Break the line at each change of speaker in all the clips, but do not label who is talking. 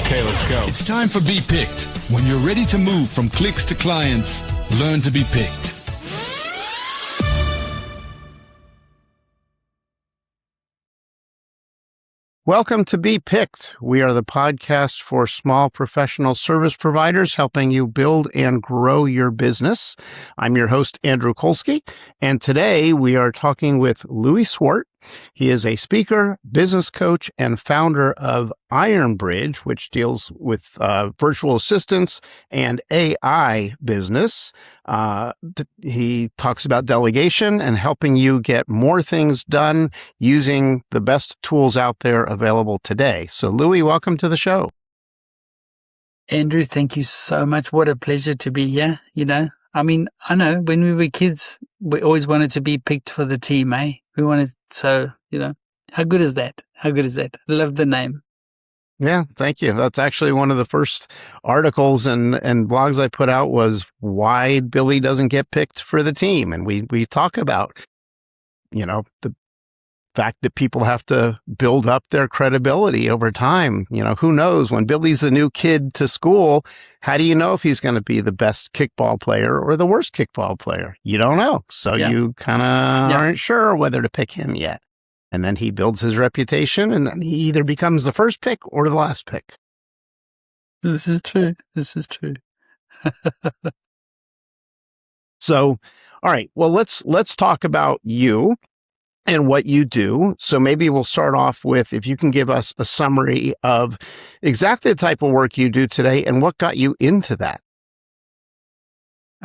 Okay, let's go. It's time for Be Picked. When you're ready to move from clicks to clients, learn to be picked.
Welcome to Be Picked. We are the podcast for small professional service providers helping you build and grow your business. I'm your host, Andrew Kolsky, and today we are talking with Louis Swart. He is a speaker, business coach, and founder of IronBridge, which deals with virtual assistants and AI business. He talks about delegation and helping you get more things done using the best tools out there available today. So, Louis, welcome to the show.
Andrew, thank you so much. What a pleasure to be here. I know when we were kids, we always wanted to be picked for the team, eh? How good is that? How good is that? Love the name.
Yeah, thank you. That's actually one of the first articles and blogs I put out was why Billy doesn't get picked for the team. And we talk about, the fact that people have to build up their credibility over time. Who knows when Billy's the new kid to school, how do you know if he's going to be the best kickball player or the worst kickball player? You don't know. So you kind of aren't sure whether to pick him yet. And then he builds his reputation and then he either becomes the first pick or the last pick.
This is true.
So, all right, well, let's talk about you and what you do. So maybe we'll start off with, if you can give us a summary of exactly the type of work you do today and what got you into that.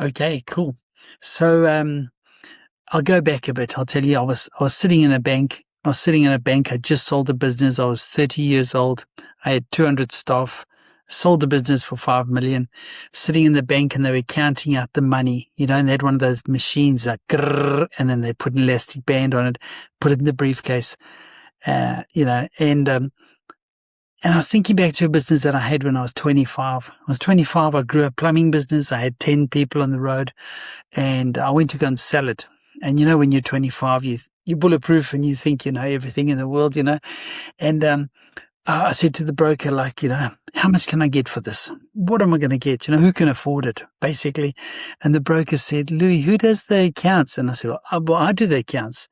Okay, cool. So I'll go back a bit. I'll tell you, I was sitting in a bank. I just sold a business. I was 30 years old. I had 200 staff. Sold the business for $5 million, sitting in the bank, and they were counting out the money, and they had one of those machines like, grrr, and then they put an elastic band on it, put it in the briefcase, and I was thinking back to a business that I had when I was 25. I was 25. I grew a plumbing business. I had 10 people on the road, and I went to go and sell it. And when you're 25, you're bulletproof and you think you know everything in the world, and I said to the broker, how much can I get for this? What am I going to get? Who can afford it, basically? And the broker said, Louis, who does the accounts? And I said, well, I do the accounts.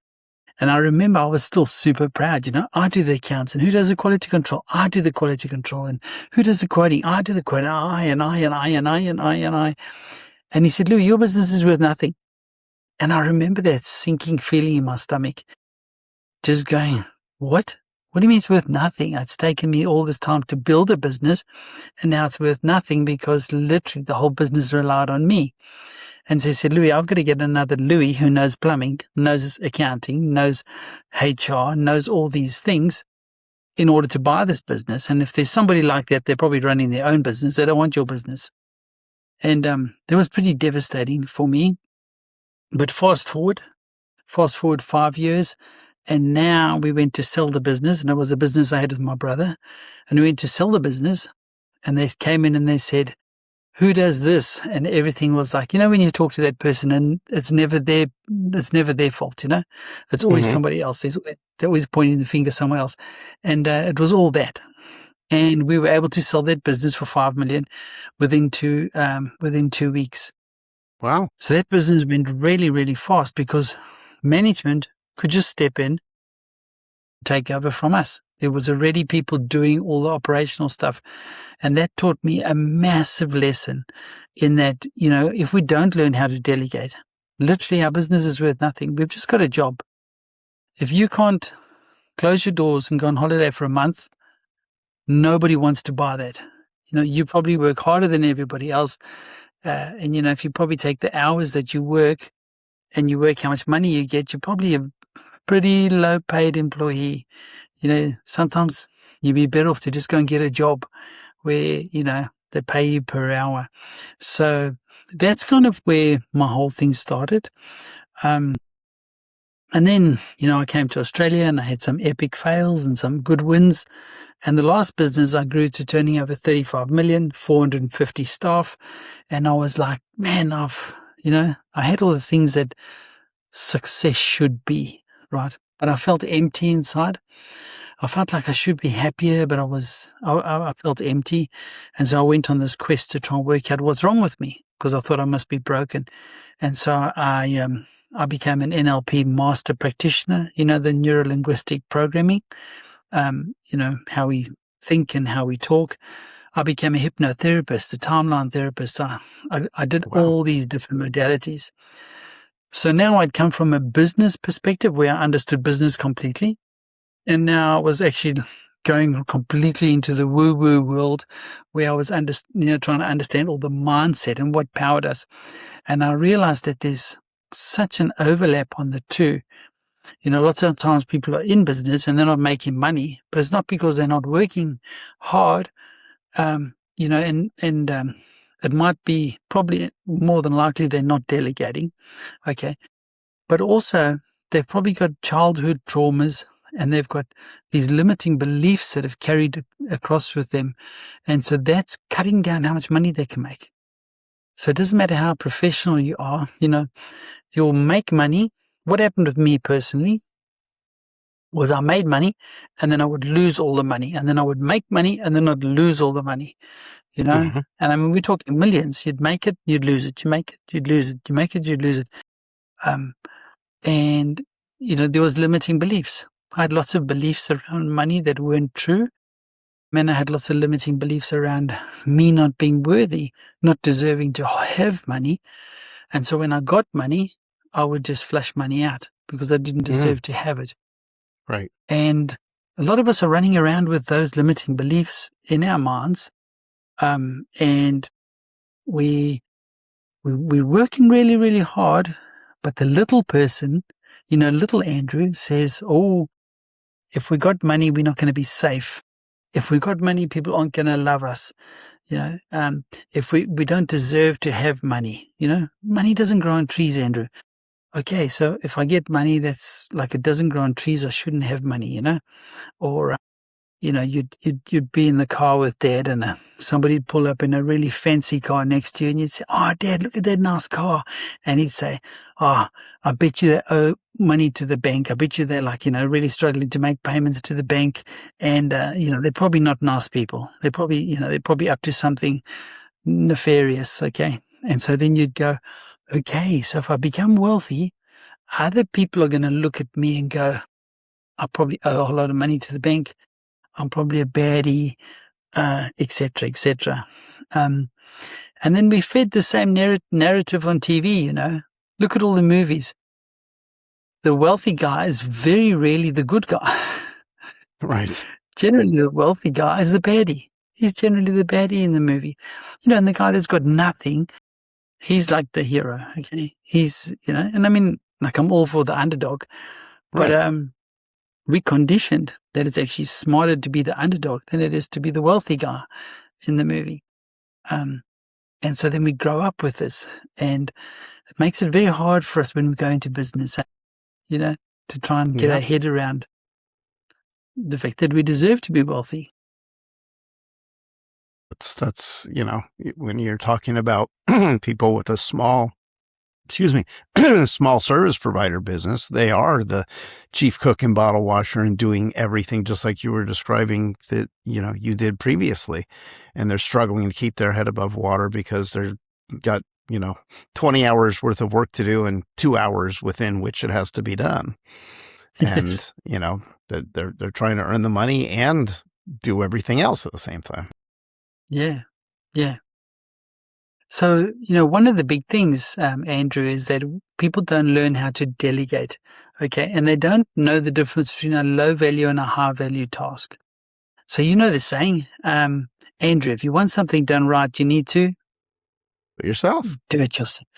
And I remember I was still super proud, I do the accounts. And who does the quality control? I do the quality control. And who does the quoting? I do the quoting. I. And he said, Louis, your business is worth nothing. And I remember that sinking feeling in my stomach, just going, what? What do you mean it's worth nothing? It's taken me all this time to build a business, and now it's worth nothing because literally the whole business relied on me. And so he said, Louis, I've got to get another Louis who knows plumbing, knows accounting, knows HR, knows all these things in order to buy this business. And if there's somebody like that, they're probably running their own business. They don't want your business. And that was pretty devastating for me. But fast forward 5 years. And now we went to sell the business, and it was a business I had with my brother. And we went to sell the business, and they came in and they said, who does this? And everything was like, when you talk to that person and it's never their fault, it's always somebody else. They're always pointing the finger somewhere else. And it was all that. And we were able to sell that business for $5 million within 2 weeks.
Wow.
So that business went really, really fast because management could just step in, take over from us. There was already people doing all the operational stuff. And that taught me a massive lesson in that, if we don't learn how to delegate, literally our business is worth nothing. We've just got a job. If you can't close your doors and go on holiday for a month, nobody wants to buy that. You probably work harder than everybody else. And if you probably take the hours that you work and you work how much money you get, you're probably a pretty low paid employee. Sometimes you'd be better off to just go and get a job where, they pay you per hour. So that's kind of where my whole thing started. And then, I came to Australia and I had some epic fails and some good wins. And the last business I grew to turning over 35 million, 450 staff. And I was like, man, I had all the things that success should be, right? But I felt empty inside. I felt like I should be happier, but I felt empty. And so I went on this quest to try and work out what's wrong with me, because I thought I must be broken. And so I became an NLP master practitioner, the neuro-linguistic programming, how we think and how we talk. I became a hypnotherapist, a timeline therapist. I did
Wow.
all these different modalities. So now I'd come from a business perspective where I understood business completely. And now I was actually going completely into the woo-woo world where I was trying to understand all the mindset and what powered us. And I realized that there's such an overlap on the two. Lots of times people are in business and they're not making money, but it's not because they're not working hard. It might be probably more than likely they're not delegating, okay? But also they've probably got childhood traumas and they've got these limiting beliefs that have carried across with them. And so that's cutting down how much money they can make. So it doesn't matter how professional you are, you'll make money. What happened with me personally was I made money and then I would lose all the money, and then I would make money and then I'd lose all the money,
Mm-hmm.
And I mean, we're talking millions. You'd make it, you'd lose it. You make it, you'd lose it. You make it, you'd lose it. And there was limiting beliefs. I had lots of beliefs around money that weren't true. And I had lots of limiting beliefs around me not being worthy, not deserving to have money. And so when I got money, I would just flush money out because I didn't deserve to have it.
Right.
And a lot of us are running around with those limiting beliefs in our minds. And we're working really, really hard. But the little person, little Andrew says, oh, if we got money, we're not going to be safe. If we got money, people aren't going to love us. If we don't deserve to have money, money doesn't grow on trees, Andrew. Okay, so if I get money that's like it doesn't grow on trees, I shouldn't have money, or you'd be in the car with Dad and somebody'd pull up in a really fancy car next to you and you'd say, oh, Dad, look at that nice car. And he'd say, oh, I bet you they owe money to the bank. I bet you they're really struggling to make payments to the bank. And, they're probably not nice people. They're probably up to something nefarious. Okay. And so then you'd go, okay, so if I become wealthy, other people are going to look at me and go, I probably owe a whole lot of money to the bank. I'm probably a baddie, et cetera, et cetera. And then we fed the same narrative on TV, Look at all the movies. The wealthy guy is very rarely the good guy.
Right.
Generally, the wealthy guy is the baddie. He's generally the baddie in the movie. And the guy that's got nothing, he's like the hero, okay? He's, and I mean, I'm all for the underdog. But
Right.
we conditioned that it's actually smarter to be the underdog than it is to be the wealthy guy in the movie. And so then we grow up with this, and it makes it very hard for us when we go into business, to try and get our head around the fact that we deserve to be wealthy.
That's when you're talking about people with a small service provider business, they are the chief cook and bottle washer and doing everything just like you were describing that, you did previously. And they're struggling to keep their head above water because they've got, 20 hours worth of work to do and 2 hours within which it has to be done.
Yes.
And, they're trying to earn the money and do everything else at the same time.
Yeah. Yeah. So, one of the big things, Andrew, is that people don't learn how to delegate, okay? And they don't know the difference between a low value and a high value task. So the saying, Andrew, if you want something done right, you need to
But yourself.
do it yourself.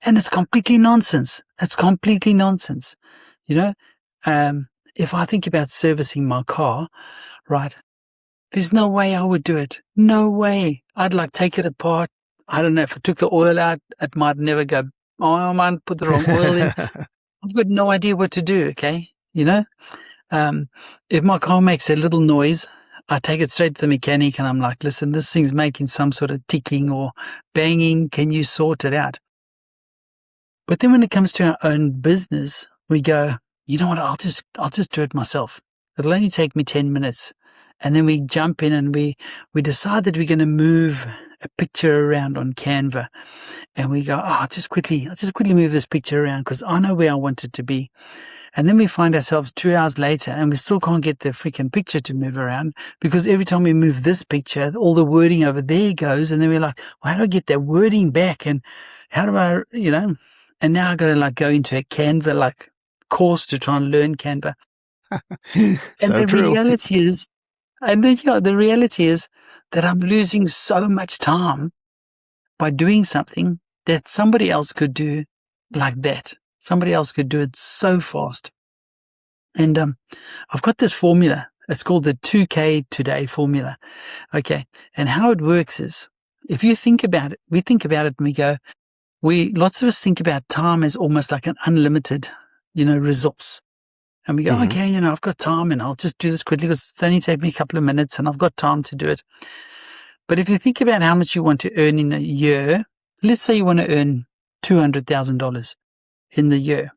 And it's completely nonsense. It's completely nonsense. If I think about servicing my car, right, there's no way I would do it. No way. I'd take it apart. I don't know, if I took the oil out, it might never go. Oh, I might put the wrong oil in. I've got no idea what to do, okay? If my car makes a little noise, I take it straight to the mechanic and I'm like, listen, this thing's making some sort of ticking or banging. Can you sort it out? But then when it comes to our own business, we go, you know what, I'll just do it myself. It'll only take me 10 minutes. And then we jump in and we decide that we're going to move a picture around on Canva. And we go, I'll just quickly move this picture around because I know where I want it to be. And then we find ourselves 2 hours later and we still can't get the freaking picture to move around because every time we move this picture, all the wording over there goes. And then we're like, well, how do I get that wording back? And how do I, and now I got to go into a Canva course to try and learn Canva. Reality is, the reality is that I'm losing so much time by doing something that somebody else could do like that. Somebody else could do it so fast. And I've got this formula. It's called the 2K today formula. Okay. And how it works is, if you think about it, we think about it and we go, lots of us think about time as almost like an unlimited, resource. And we go, okay, I've got time and I'll just do this quickly because it's only take me a couple of minutes and I've got time to do it. But if you think about how much you want to earn in a year, let's say you want to earn $200,000 in the year.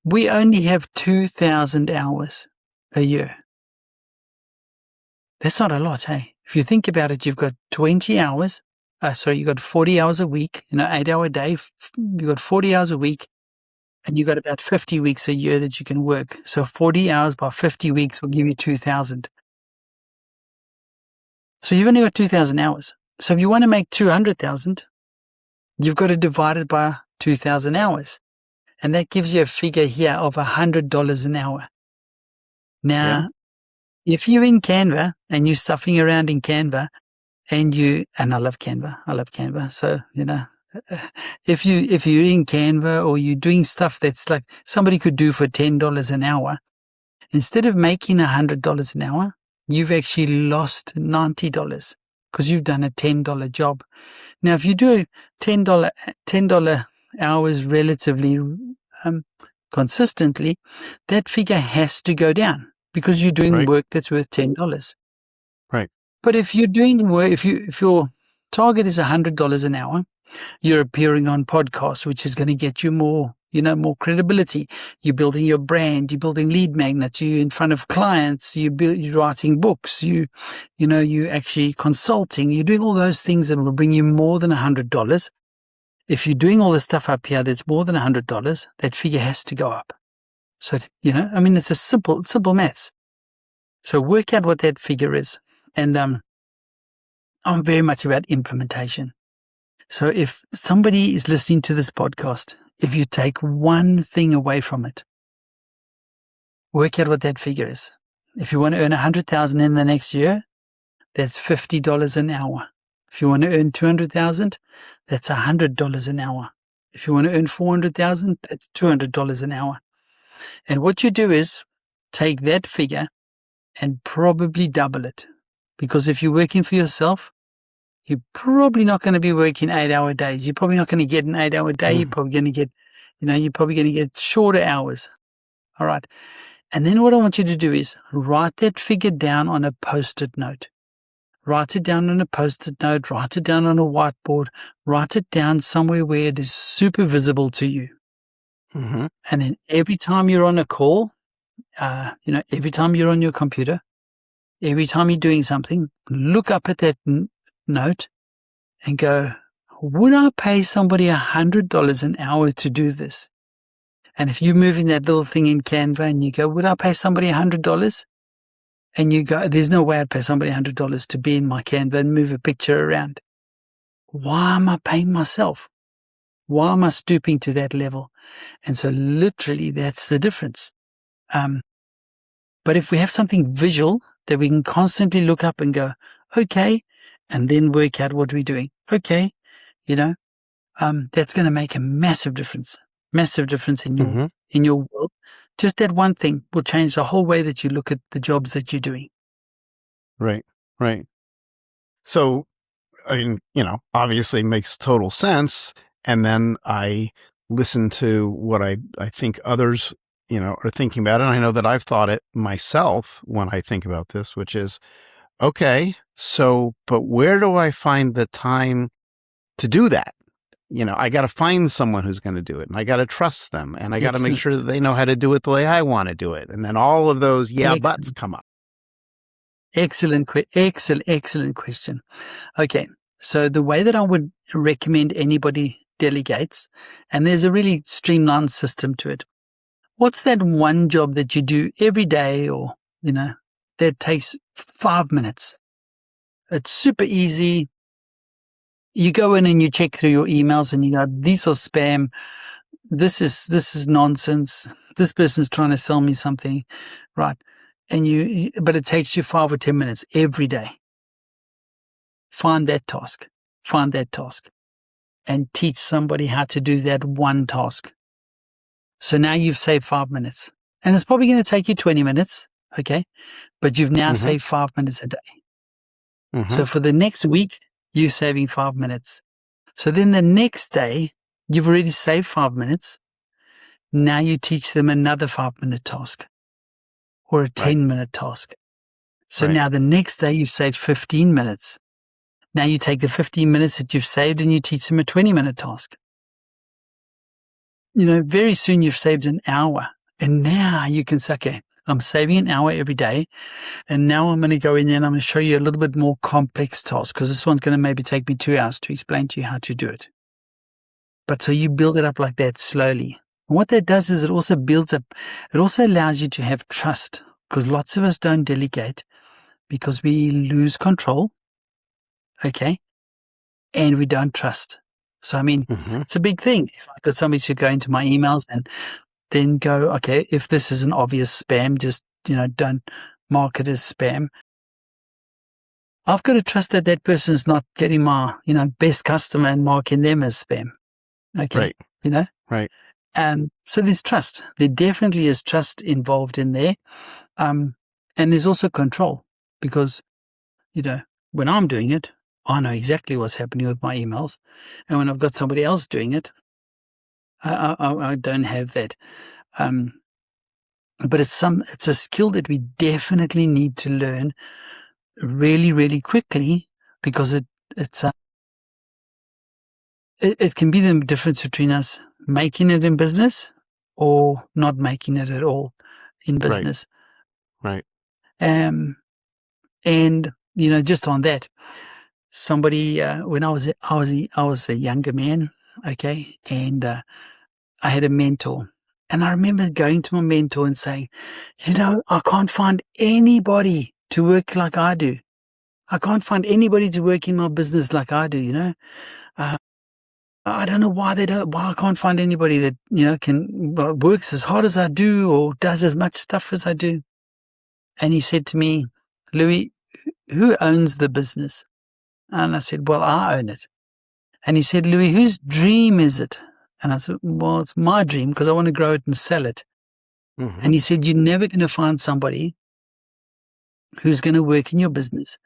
We only have 2,000 hours a year. That's not a lot, hey? If you think about it, you've got 20 hours. You've got 40 hours a week, 8-hour day. You've got 40 hours a week. And you've got about 50 weeks a year that you can work. So 40 hours by 50 weeks will give you 2,000. So you've only got 2,000 hours. So if you want to make 200,000, you've got to divide it by 2,000 hours. And that gives you a figure here of $100 an hour. Now, if you're in Canva and you're stuffing around in Canva and I love Canva. So, if you're in Canva or you're doing stuff that's like somebody could do for $10 an hour, instead of making $100 an hour, you've actually lost $90 because you've done a $10 job. Now, if you do a $10 hours relatively consistently, that figure has to go down because you're doing work that's worth $10.
Right.
But if you're doing work, if your target is $100 an hour, you're appearing on podcasts, which is going to get you more credibility. You're building your brand. You're building lead magnets. You're in front of clients. You're writing books. You're actually consulting. You're doing all those things that will bring you more than $100. If you're doing all the stuff up here that's more than $100, that figure has to go up. So, it's a simple maths. So work out what that figure is. And I'm very much about implementation. So if somebody is listening to this podcast, if you take one thing away from it, work out what that figure is. If you want to earn 100,000 in the next year, that's $50 an hour. If you want to earn 200,000, that's $100 an hour. If you want to earn 400,000, that's $200 an hour. And what you do is take that figure and probably double it. Because if you're working for yourself, you're probably not going to be working 8-hour days. You're probably not going to get an 8-hour day. You're probably going to get shorter hours. All right. And then what I want you to do is write that figure down on a Post-it note. Write it down on a Post-it note. Write it down on a whiteboard. Write it down somewhere where it is super visible to you. And then every time you're on a call, every time you're on your computer, every time you're doing something, look up at that note and go, would I pay somebody $100 an hour to do this? And if you're moving that little thing in Canva and you go, would I pay somebody $100? And you go, there's no way I'd pay somebody $100 to be in my Canva and move a picture around. Why am I paying myself? Why am I stooping to that level? And so literally that's the difference. But if we have something visual that we can constantly look up and go, okay, and then work out what we're doing. Okay, that's going to make a massive difference in your world. Just that one thing will change the whole way that you look at the jobs that you're doing.
Right. So, obviously makes total sense. And then I listen to what I think others, are thinking about it. And I know that I've thought it myself when I think about this, which is, okay, so, but where do I find the time to do that? I got to find someone who's going to do it, and I got to trust them, and I got to make
Excellent.
sure that they know how to do it the way I want to do it. And then all of those buts
Excellent.
come up.
Excellent question. Okay. So the way that I would recommend anybody delegates, and there's a really streamlined system to it. What's that one job that you do every day or, that takes 5 minutes? It's super easy. You go in and you check through your emails and you go, these are spam. This is nonsense. This person's trying to sell me something, right? But it takes you 5 or 10 minutes every day. Find that task, and teach somebody how to do that one task. So now you've saved 5 minutes, and it's probably going to take you 20 minutes, okay? But you've now saved 5 minutes a day. So for the next week, you're saving 5 minutes. So then the next day, you've already saved 5 minutes. Now you teach them another 5-minute task or a 10-minute task. So now the next day, you've saved 15 minutes. Now you take the 15 minutes that you've saved and you teach them a 20-minute task. Very soon you've saved an hour. And now you can say, okay, I'm saving an hour every day. And now I'm going to go in there and I'm going to show you a little bit more complex task, because this one's going to maybe take me 2 hours to explain to you how to do it. But so you build it up like that slowly. And what that does is it also builds up, it also allows you to have trust, because lots of us don't delegate because we lose control. Okay. And we don't trust. So, it's a big thing. If I got somebody to go into my emails and then go, okay, if this is an obvious spam, just, don't mark it as spam. I've got to trust that that person's not getting my, best customer and marking them as spam. Okay.
Right. Right.
So there's trust. There definitely is trust involved in there. And there's also control, because, when I'm doing it, I know exactly what's happening with my emails. And when I've got somebody else doing it, I don't have that. But it's a skill that we definitely need to learn really, really quickly, because it can be the difference between us making it in business or not making it at all in business.
Right.
And just on that, somebody, when I was a younger man, okay, and I had a mentor, and I remember going to my mentor and saying, I can't find anybody to work like I do. I can't find anybody to work in my business like I do. I don't know why I can't find anybody that works as hard as I do or does as much stuff as I do. And he said to me, Louis, who owns the business? And I said, well, I own it. And he said, Louis, whose dream is it? And I said, well, it's my dream, because I want to grow it and sell it. And he said, you're never going to find somebody who's going to work in your business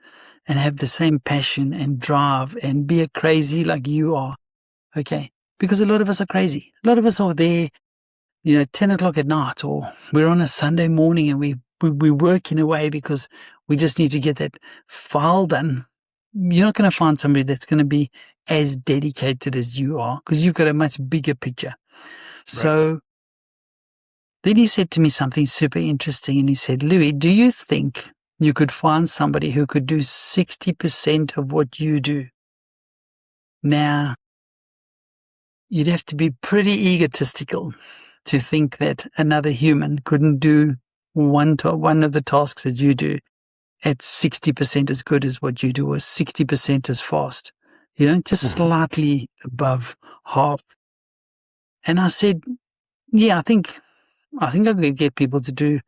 and have the same passion and drive and be a crazy like you are. Okay. Because a lot of us are crazy. A lot of us are there, 10 o'clock at night, or we're on a Sunday morning and we work in a way because we just need to get that file done. You're not going to find somebody that's going to be as dedicated as you are, because you've got a much bigger picture. So then he said to me something super interesting, and he said, Louis, do you think you could find somebody who could do 60% of what you do? Now, you'd have to be pretty egotistical to think that another human couldn't do one of the tasks that you do at 60% as good as what you do, or 60% as fast, just slightly above half. And I said, yeah, I think I could get people to do,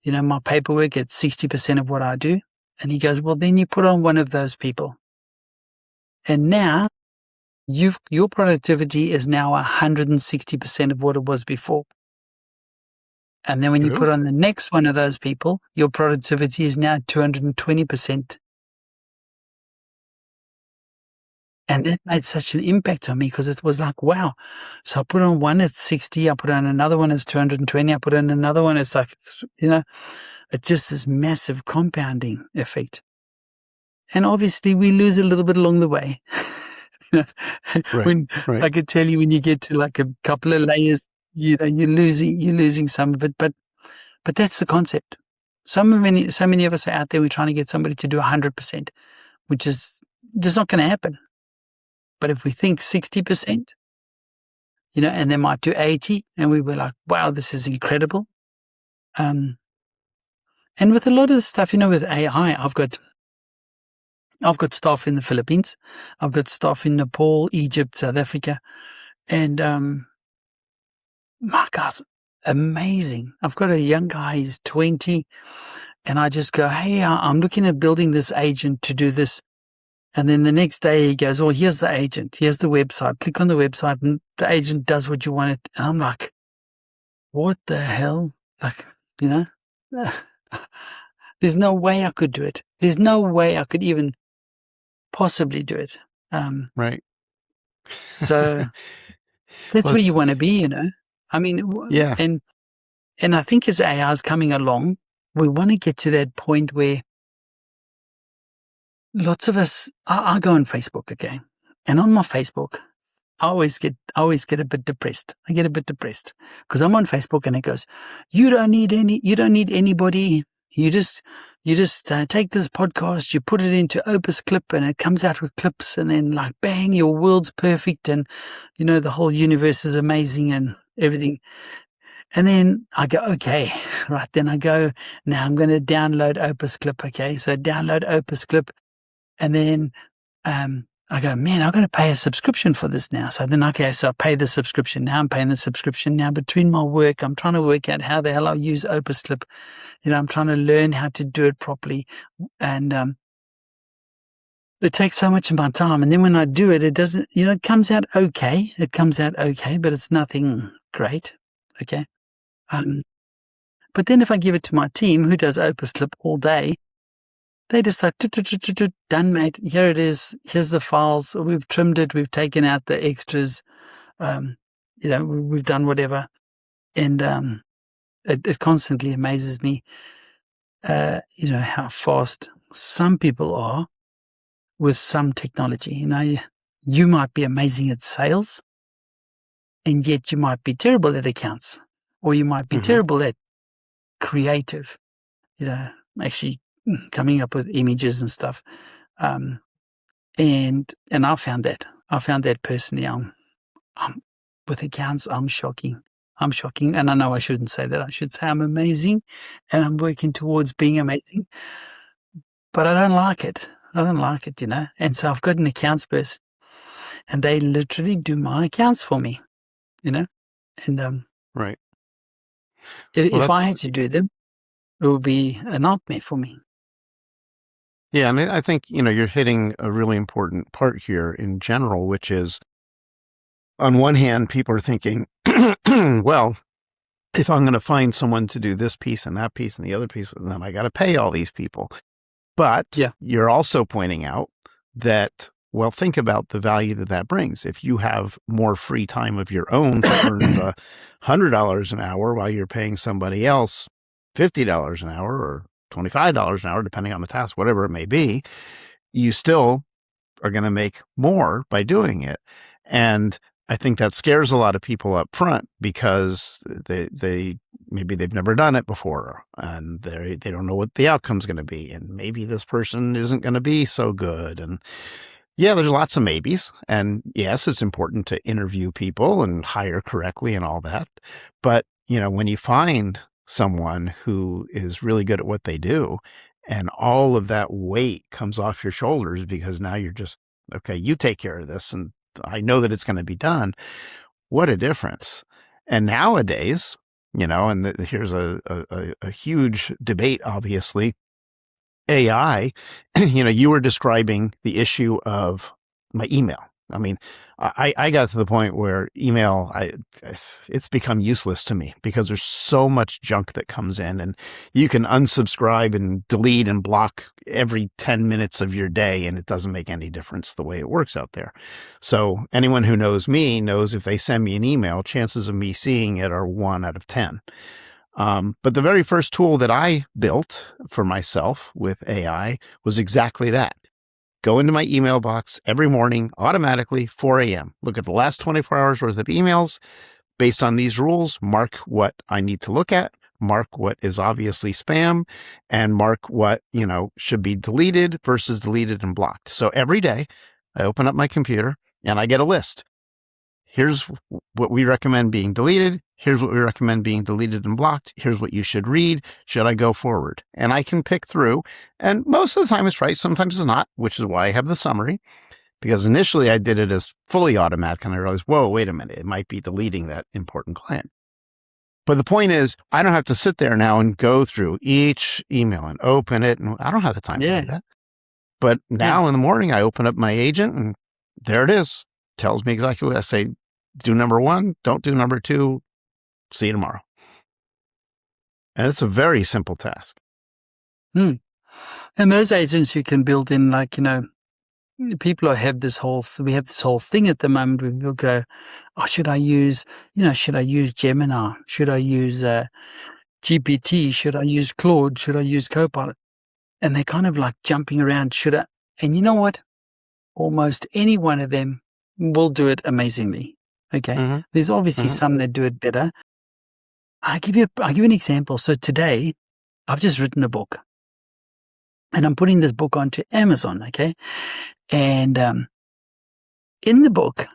my paperwork at 60% of what I do. And he goes, well, then you put on one of those people. And now your productivity is now 160% of what it was before. And then when you put on the next one of those people, your productivity is now 220%. And that made such an impact on me, because it was like, wow. So I put on one at 60, I put on another one at 220, I put on another one. It's like, it's just this massive compounding effect. And obviously we lose a little bit along the way.
Right.
When
Right.
I could tell you, when you get to like a couple of layers, you're losing some of it. But that's the concept. So many of us are out there. We're trying to get somebody to do 100%, which is just not going to happen. But if we think 60%, and they might do 80, and we were like, wow, this is incredible. And with a lot of the stuff, with AI, I've got staff in the Philippines. I've got staff in Nepal, Egypt, South Africa. And, my God, amazing. I've got a young guy, he's 20. And I just go, hey, I'm looking at building this agent to do this. And then the next day he goes, oh, here's the agent. Here's the website. Click on the website and the agent does what you want it. And I'm like, what the hell? Like, there's no way I could do it. There's no way I could even possibly do it.
Right.
So that's where you want to be, I mean,
Yeah.
and I think as AI is coming along, we want to get to that point where lots of us, I go on Facebook, okay? And on my Facebook, I always get a bit depressed. I get a bit depressed because I'm on Facebook and it goes, you don't need anybody. You just take this podcast, you put it into Opus Clip and it comes out with clips and then like, bang, your world's perfect. And, the whole universe is amazing and everything. And then I go, okay, right. Then I go, now I'm going to download Opus Clip. Okay. So download Opus Clip. And then, I go, man, I've got to pay a subscription for this now. So then, okay, so I pay the subscription. Now I'm paying the subscription. Now between my work, I'm trying to work out how the hell I use Opus Clip. I'm trying to learn how to do it properly. And, it takes so much of my time. And then when I do it, it doesn't, it comes out okay. It comes out okay, but it's nothing great. Okay. But then if I give it to my team who does Opus Clip all day, they just like, done, mate. Here it is. Here's the files. We've trimmed it. We've taken out the extras. We've done whatever. And it constantly amazes me, how fast some people are with some technology. You might be amazing at sales, and yet you might be terrible at accounts, or you might be terrible at creative, actually coming up with images and stuff. And I found that personally, I'm with accounts, I'm shocking. And I know I shouldn't say that. I should say I'm amazing and I'm working towards being amazing, but I don't like it. And so I've got an accounts person and they literally do my accounts for me, and,
Right.
if I had to do them, it would be a nightmare for me.
Yeah. And I think, you're hitting a really important part here in general, which is on one hand, people are thinking, well, if I'm going to find someone to do this piece and that piece and the other piece, then I got to pay all these people. But you're also pointing out that, well, think about the value that brings. If you have more free time of your own to earn the $100 an hour while you're paying somebody else $50 an hour or $25 an hour, depending on the task, whatever it may be, you still are going to make more by doing it. And I think that scares a lot of people up front because they maybe they've never done it before and they don't know what the outcome's going to be. And maybe this person isn't going to be so good. And yeah, there's lots of maybes. And yes, it's important to interview people and hire correctly and all that. But, when you find someone who is really good at what they do and all of that weight comes off your shoulders because now you're just, okay, you take care of this and I know that it's going to be done. What a difference. And nowadays, and here's a huge debate, obviously, AI, you were describing the issue of my email. I mean, I got to the point where email, it's become useless to me because there's so much junk that comes in and you can unsubscribe and delete and block every 10 minutes of your day. And it doesn't make any difference the way it works out there. So anyone who knows me knows if they send me an email, chances of me seeing it are 1 out of 10. But the very first tool that I built for myself with AI was exactly that. go into my email box every morning, automatically, 4 a.m. Look at the last 24 hours worth of emails. Based on these rules, mark what I need to look at, mark what is obviously spam, and mark what, should be deleted versus deleted and blocked. So every day I open up my computer and I get a list. Here's what we recommend being deleted. Here's what we recommend being deleted and blocked. Here's what you should read. Should I go forward? And I can pick through. And most of the time it's right. Sometimes it's not, which is why I have the summary. Because initially I did it as fully automatic and I realized, whoa, wait a minute. It might be deleting that important client. But the point is, I don't have to sit there now and go through each email and open it. And I don't have the time to do that. But now in the morning, I open up my agent and there it is. Tells me exactly what I say. Do number 1, don't do number 2. See you tomorrow. And it's a very simple task.
And those agents you can build in, like, people have this whole, we have this whole thing at the moment where we'll go, should I use Gemini? Should I use GPT? Should I use Claude? Should I use Copilot? And they're kind of like jumping around, and you know what? Almost any one of them will do it amazingly. Okay. Mm-hmm. There's obviously some that do it better. I'll give you an example. So today I've just written a book and I'm putting this book onto Amazon. Okay. And, in the book,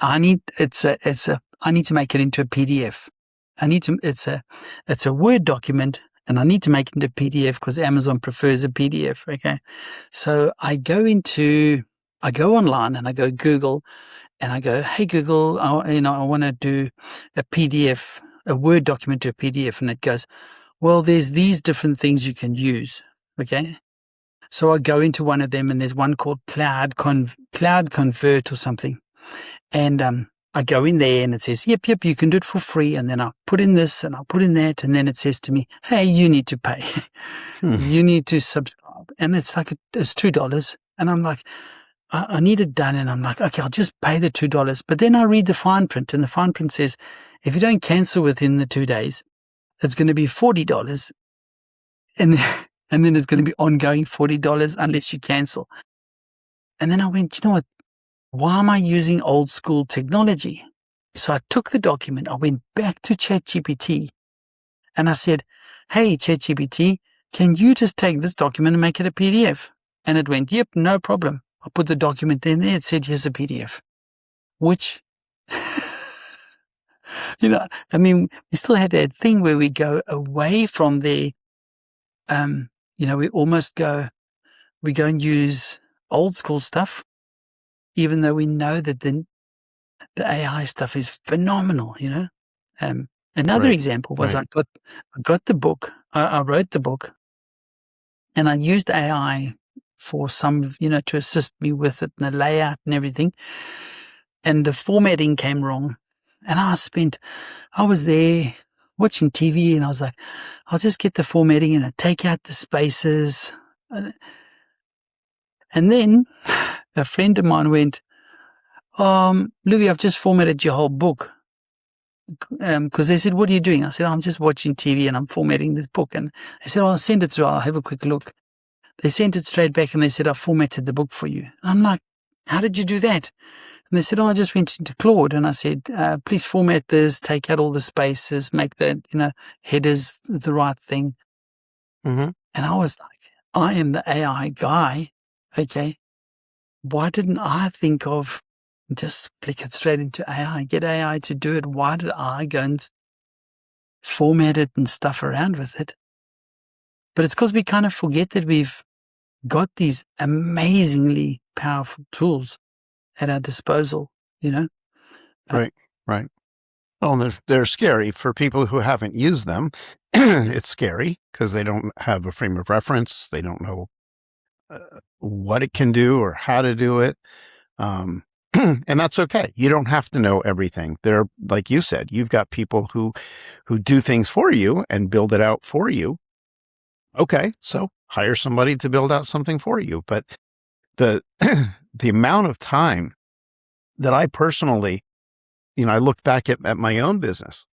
I need to make it into a PDF. It's a Word document and I need to make it into a PDF because Amazon prefers a PDF. Okay. So I go online and I go Google and I go, hey, Google, I want to do a PDF, a Word document to a PDF. And it goes, well, there's these different things you can use. Okay. So I go into one of them and there's one called Cloud Convert or something. And, I go in there and it says, yep, you can do it for free. And then I put in this and I put in that. And then it says to me, hey, you need to pay. You need to subscribe. And it's like, it's $2. And I'm like, I need it done. And I'm like, okay, I'll just pay the $2. But then I read the fine print and the fine print says, if you don't cancel within the 2 days, it's going to be $40. And then it's going to be ongoing $40 unless you cancel. And then I went, you know what? Why am I using old school technology? So I took the document, I went back to ChatGPT and I said, hey, ChatGPT, can you just take this document and make it a PDF? And it went, yep, no problem. I put the document in there, it said, here's a PDF. Which, we still had that thing where we go away from the, we almost go and use old school stuff. Even though we know that the AI stuff is phenomenal, Another example was I got the book, I wrote the book, and I used AI for some, to assist me with it and the layout and everything. And the formatting came wrong. And I was there watching TV and I was like, I'll just get the formatting and I take out the spaces. And then a friend of mine went, Louis, I've just formatted your whole book. Because they said, what are you doing? I said, I'm just watching TV and I'm formatting this book. And they said, I'll send it through. I'll have a quick look. They sent it straight back and they said, I formatted the book for you. And I'm like, how did you do that? And they said, I just went into Claude and I said, please format this, take out all the spaces, make the, headers the right thing. Mm-hmm. And I was like, I am the AI guy. Okay. Why didn't I think of just flick it straight into AI, get AI to do it? Why did I go and format it and stuff around with it? But it's because we kind of forget that we've got these amazingly powerful tools at our disposal,
Right. Well, they're scary for people who haven't used them. It's scary because they don't have a frame of reference. They don't know what it can do or how to do it. And that's okay. You don't have to know everything. There, like you said, you've got people who do things for you and build it out for you. Okay, so hire somebody to build out something for you. But the amount of time that I personally, I look back at my own business,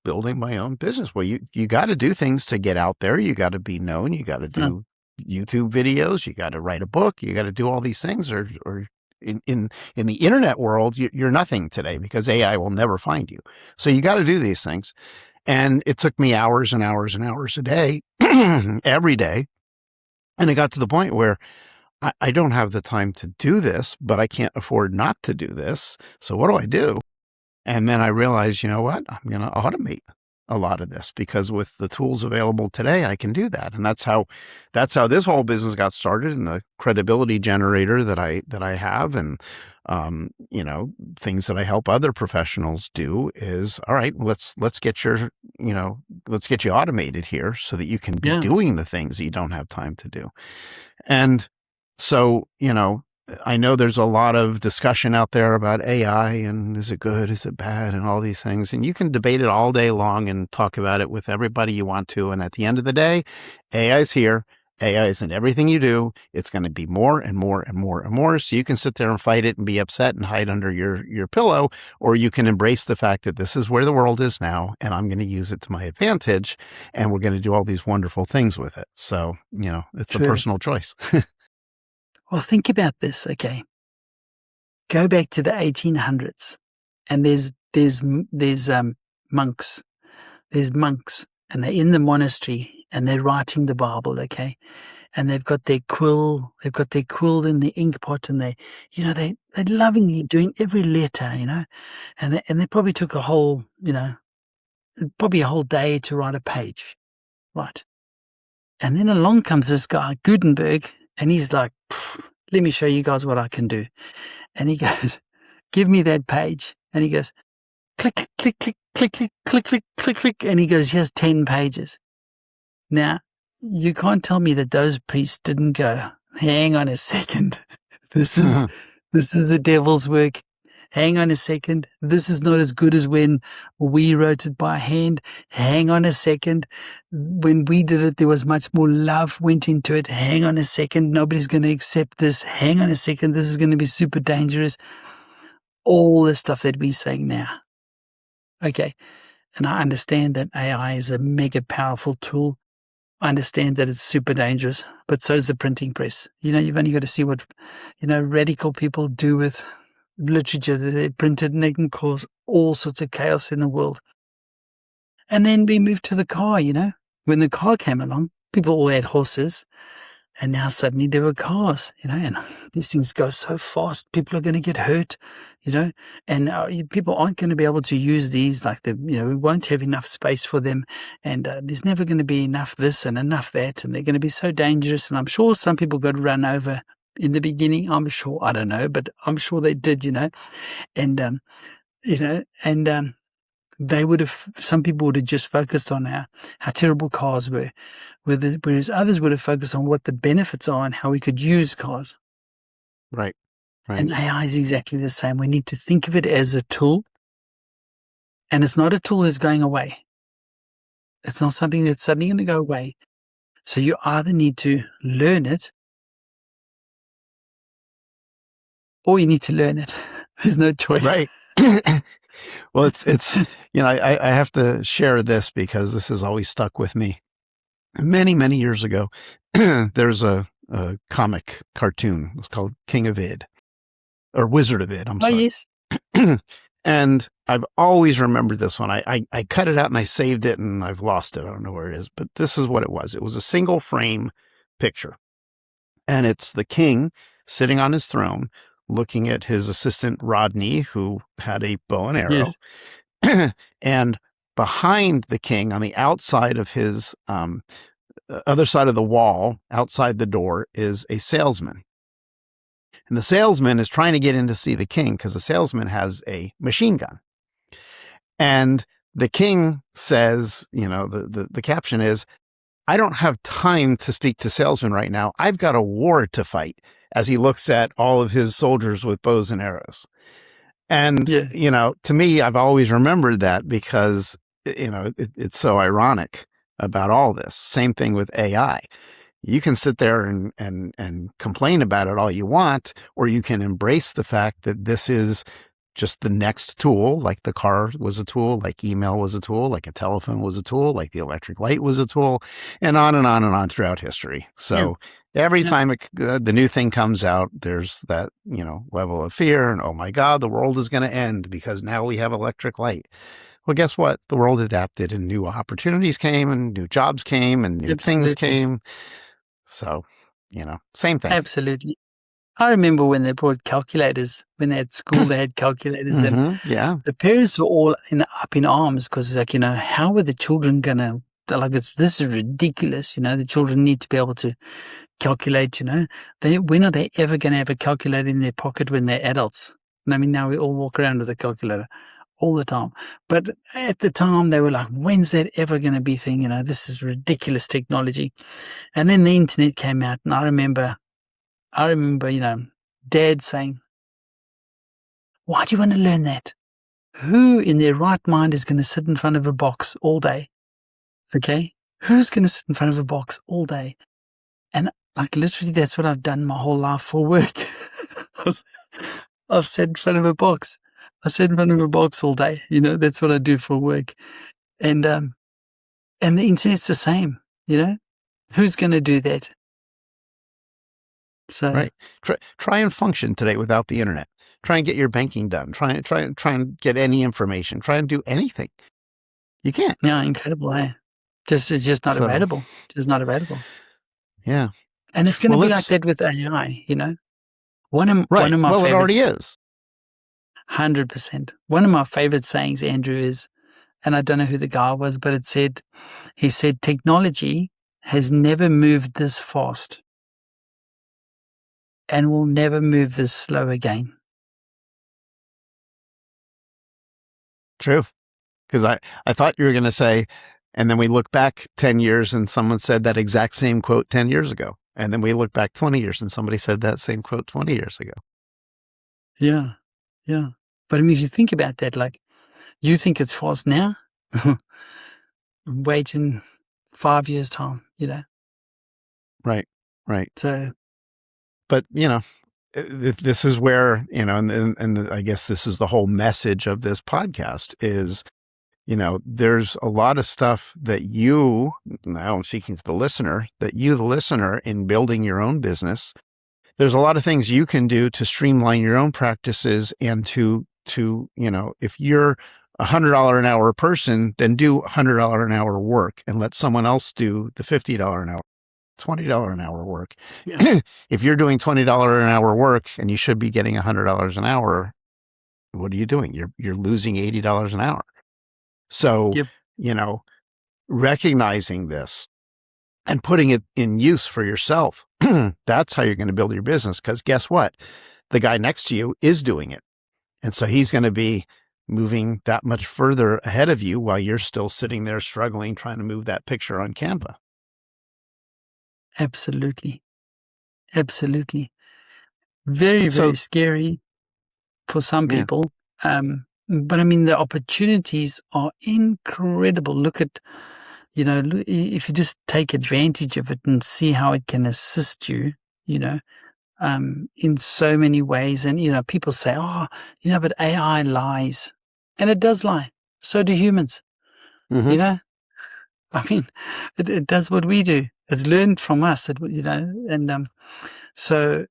building my own business. Well, you got to do things to get out there. You got to be known. You got to do YouTube videos, you got to write a book, you got to do all these things, or in the internet world, you're nothing today because AI will never find you. So you got to do these things. And it took me hours and hours and hours a day, every day. And it got to the point where I don't have the time to do this, but I can't afford not to do this. So what do I do? And then I realized, you know what? I'm going to automate a lot of this because with the tools available today, I can do that. And that's how this whole business got started, and the credibility generator that I have, and things that I help other professionals do is, all right, let's get you automated here so that you can be doing the things that you don't have time to do. And so, I know there's a lot of discussion out there about AI and is it good, is it bad, and all these things. And you can debate it all day long and talk about it with everybody you want to. And at the end of the day, AI is here. AI is in everything you do. It's going to be more and more and more and more. So you can sit there and fight it and be upset and hide under your pillow, or you can embrace the fact that this is where the world is now, and I'm going to use it to my advantage, and we're going to do all these wonderful things with it. So, it's
True.
a personal choice.
Well, think about this, okay? Go back to the 1800s, and there's monks. There's monks, and they're in the monastery, and they're writing the Bible, okay? And they've got their quill in the ink pot, and they're lovingly doing every letter, and they probably took a whole day to write a page, right? And then along comes this guy, Gutenberg, and he's like, let me show you guys what I can do. And he goes, give me that page. And he goes, click, click, click, click, click, click, click, click, click. And he goes, here's 10 pages. Now, you can't tell me that those priests didn't go, hang on a second. This is the devil's work. Hang on a second. This is not as good as when we wrote it by hand. Hang on a second. When we did it, there was much more love went into it. Hang on a second. Nobody's going to accept this. Hang on a second. This is going to be super dangerous. All the stuff that we're saying now. Okay. And I understand that AI is a mega powerful tool. I understand that it's super dangerous, but so is the printing press. You've only got to see what, radical people do with literature that they printed, and they can cause all sorts of chaos in the world. And then we moved to the car, when the car came along, people all had horses, and now suddenly there were cars, and these things go so fast, people are going to get hurt, and people aren't going to be able to use these, we won't have enough space for them, and there's never going to be enough this and enough that, and they're going to be so dangerous, and I'm sure some people got run over in the beginning, I'm sure, I don't know, but I'm sure they did, and they would have, some people would have just focused on how terrible cars were, whereas others would have focused on what the benefits are and how we could use cars.
Right.
And AI is exactly the same. We need to think of it as a tool, and it's not a tool that's going away. It's not something that's suddenly going to go away. So you either need to learn it, or you need to learn it. There's no choice.
Right. Well, it's I have to share this because this has always stuck with me. Many, many years ago, there's a comic cartoon. It's called King of Id, or Wizard of Id. I'm sorry.
Oh, yes.
And I've always remembered this one. I cut it out and I saved it, and I've lost it. I don't know where it is, but this is what it was. It was a single frame picture, and it's the king sitting on his throne, looking at his assistant Rodney, who had a bow and arrow.
Yes.
And behind the king, on the outside of his other side of the wall, outside the door, is a salesman. And the salesman is trying to get in to see the king because the salesman has a machine gun. And the king says, the caption is, I don't have time to speak to salesmen right now. I've got a war to fight, as he looks at all of his soldiers with bows and arrows. And, to me, I've always remembered that because, it's so ironic about all this. Same thing with AI. You can sit there and complain about it all you want, or you can embrace the fact that this is just the next tool, like the car was a tool, like email was a tool, like a telephone was a tool, like the electric light was a tool, and on and on and on throughout history. So Every
Yeah,
time the new thing comes out, there's that, level of fear and, oh my God, the world is going to end because now we have electric light. Well, guess what? The world adapted and new opportunities came and new jobs came and new things
absolutely.
came. So, same thing.
Absolutely. I remember when they brought calculators, when they had school, they had calculators, and
Yeah.
the parents were all up in arms because, like, how are the children going to, like, this is ridiculous. The children need to be able to calculate, when are they ever going to have a calculator in their pocket when they're adults? And I mean, now we all walk around with a calculator all the time. But at the time, they were like, when's that ever going to be a thing? This is ridiculous technology. And then the internet came out, and I remember, Dad saying, why do you want to learn that? Who in their right mind is going to sit in front of a box all day? Okay? Who's going to sit in front of a box all day? And like literally, that's what I've done my whole life for work. I've sat in front of a box. I sat in front of a box all day. That's what I do for work. And the internet's the same. Who's going to do that? So
Right. Try and function today without the internet. Try and get your banking done. Try and get any information. Try and do anything. You can't.
yeah, incredible. Eh? It's just not
So,
available. Just not available.
yeah.
And it's going to
Well,
be like that with AI. One of
right.
my
Well, it already
favorites,
is.
100%. One of my favorite sayings, Andrew, is, and I don't know who the guy was, but he said, technology has never moved this fast and will never move this slow again.
True. Because I thought you were going to say, and then we look back 10 years and someone said that exact same quote 10 years ago. And then we look back 20 years and somebody said that same quote 20 years ago.
Yeah. Yeah. But I mean, if you think about that, like, you think it's fast now, wait in 5 years' time,
Right. Right.
So,
But, this is where, I guess this is the whole message of this podcast is, there's a lot of stuff that now I'm speaking to the listener, that you, the listener, in building your own business, there's a lot of things you can do to streamline your own practices and to, if you're $100 an hour person, then do $100 an hour work and let someone else do the $50 an hour. $20 an hour work.
yeah.
If you're doing $20 an hour work and you should be getting $100 an hour, what are you doing? You're losing $80 an hour. So,
Yep.
Recognizing this and putting it in use for yourself, that's how you're going to build your business. Because guess what? The guy next to you is doing it. And so he's going to be moving that much further ahead of you while you're still sitting there struggling, trying to move that picture on Canva.
Absolutely. Absolutely. Very,
So,
very scary for some
yeah.
people. But I mean, the opportunities are incredible. Look at, if you just take advantage of it and see how it can assist you, in so many ways. And, people say, oh, but AI lies. And it does lie. So do humans,
Mm-hmm.
I mean, it does what we do. It's learned from us, and so,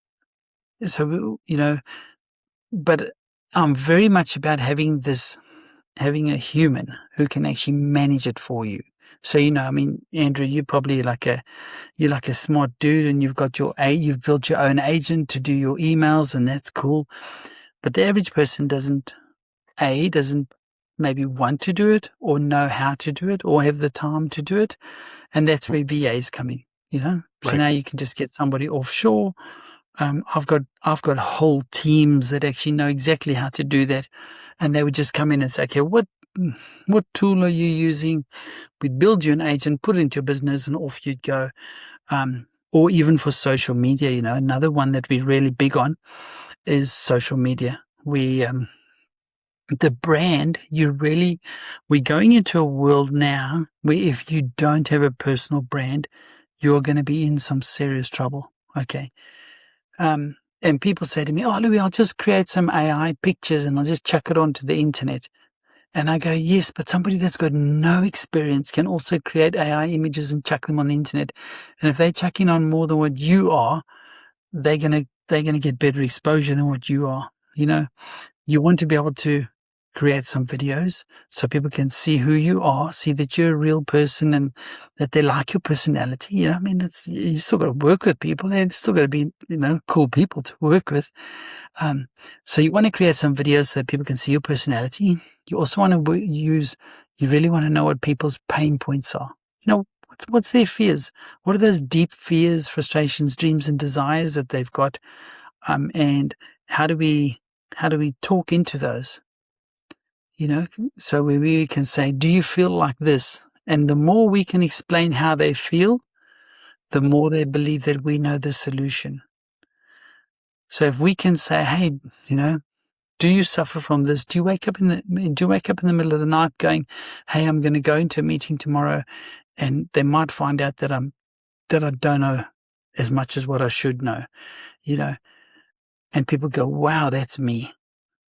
but I'm very much about having a human who can actually manage it for you. So, I mean, Andrew, you're probably you're like a smart dude and you've built your own agent to do your emails, and that's cool. But the average person doesn't maybe want to do it or know how to do it or have the time to do it. And that's where VAs come in, So
Right.
now you can just get somebody offshore. I've got whole teams that actually know exactly how to do that, and they would just come in and say, "Okay, what tool are you using?" We'd build you an agent, put it into your business, and off you'd go. Or even for social media, another one that we're really big on is social media. The brand, we're going into a world now where if you don't have a personal brand, you're going to be in some serious trouble. Okay. And people say to me, oh, Louis, I'll just create some AI pictures and I'll just chuck it onto the internet. And I go, yes, but somebody that's got no experience can also create AI images and chuck them on the internet. And if they chuck in on more than what you are, they're gonna get better exposure than what you are. You want to be able to create some videos so people can see who you are, see that you're a real person and that they like your personality. You still got to work with people. They're still got to be, cool people to work with. So you want to create some videos so that people can see your personality. You also want to you really want to know what people's pain points are. What's their fears? What are those deep fears, frustrations, dreams, and desires that they've got? And how do we talk into those? So we can say, do you feel like this? And the more we can explain how they feel, the more they believe that we know the solution. So if we can say, hey, do you suffer from this? Do you wake up in the middle of the night going, hey, I'm going to go into a meeting tomorrow, and they might find out that I don't know as much as what I should know, and people go, wow, that's me.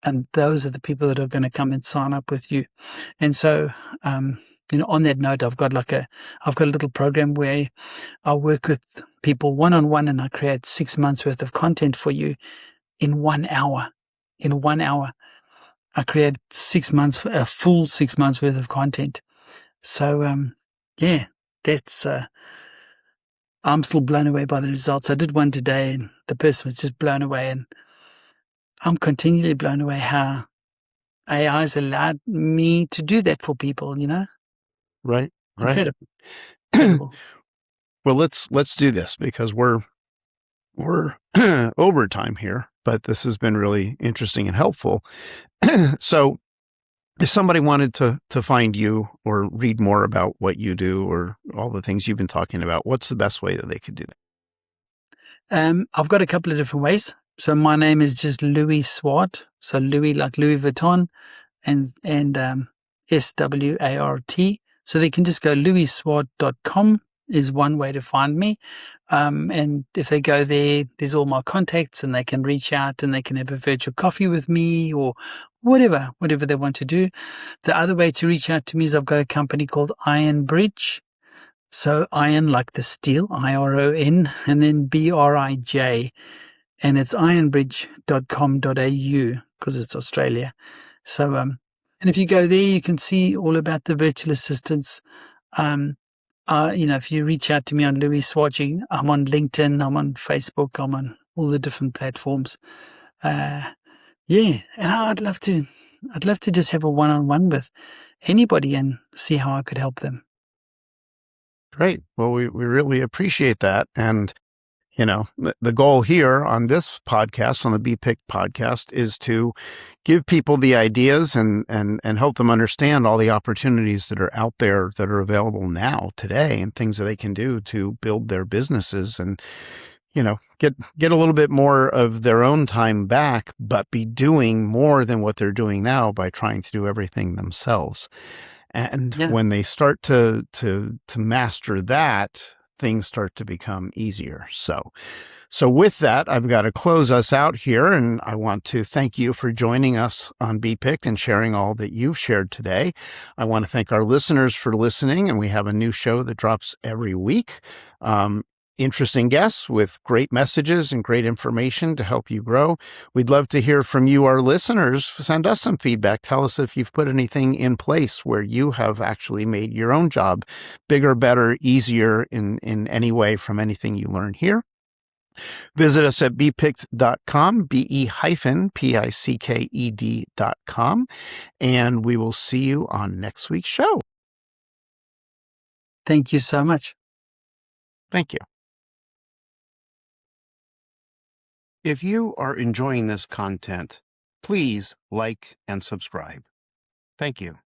And those are the people that are going to come and sign up with you. And so, on that note, I've got a little program where I work with people one-on-one, and I create 6 months worth of content for you in 1 hour. In 1 hour, I create a full 6 months worth of content. So, that's, I'm still blown away by the results. I did one today, and the person was just blown away, and I'm continually blown away how AI has allowed me to do that for people,
Right.
Incredible. Incredible.
Well, let's do this because we're over time here, but this has been really interesting and helpful. So if somebody wanted to find you or read more about what you do or all the things you've been talking about, what's the best way that they could do that?
I've got a couple of different ways. So my name is just Louis Swart. So Louis like Louis Vuitton and Swart. So they can just go louisswart.com is one way to find me. And if they go there, there's all my contacts, and they can reach out and they can have a virtual coffee with me or whatever they want to do. The other way to reach out to me is I've got a company called Iron Bridge. So iron like the steel, IRON, and then BRIJ. And it's ironbridge.com.au because it's Australia. So, and if you go there, you can see all about the virtual assistants. If you reach out to me on Louis Swart, I'm on LinkedIn, I'm on Facebook, I'm on all the different platforms. And I'd love to just have a one-on-one with anybody and see how I could help them.
Great. Well, we really appreciate that. And, the goal here on this podcast, on the Be Picked podcast, is to give people the ideas and help them understand all the opportunities that are out there that are available now, today, and things that they can do to build their businesses and, get a little bit more of their own time back, but be doing more than what they're doing now by trying to do everything themselves. And when they start to master that, things start to become easier. So with that, I've got to close us out here, and I want to thank you for joining us on Be Picked and sharing all that you've shared today. I want to thank our listeners for listening, and we have a new show that drops every week. Interesting guests with great messages and great information to help you grow. We'd love to hear from you, our listeners. Send us some feedback. Tell us if you've put anything in place where you have actually made your own job bigger, better, easier in any way from anything you learn here. Visit us at bepicked.com, BE-PICKED.com, and we will see you on next week's show.
Thank you so much.
Thank you. If you are enjoying this content, please like and subscribe. Thank you.